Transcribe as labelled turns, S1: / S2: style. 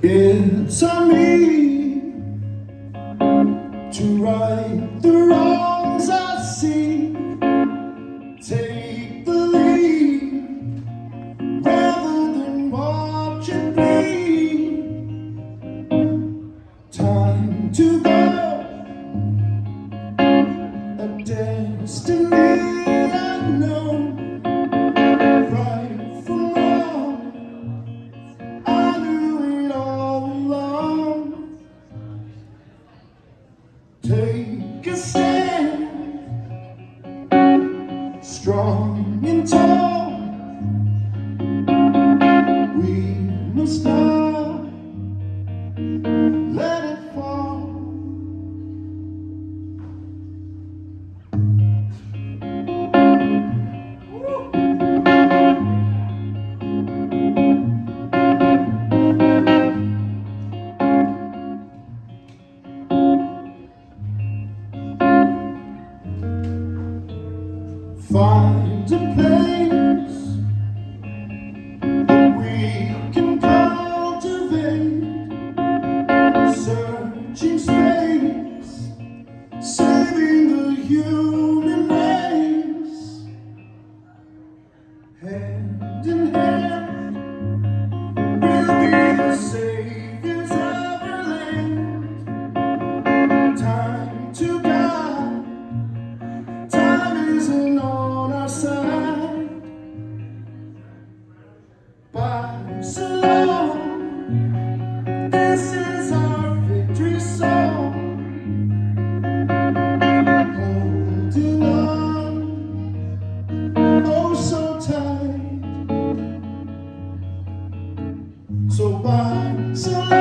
S1: It's on me to right the wrongs I see. Take the lead rather than watch it bleed. Time to go, a destiny unknown. Right from wrong, I knew it all along. Take a stand, strong and tall. We must not let it fall. Find a place that we can cultivate, searching space, saving the human race. Hand in hand, we'll be the saviors of our land. Time to guide, time isn't on our side. Barcelona, this is our victory song. Holding on, oh so tight. So Barcelona,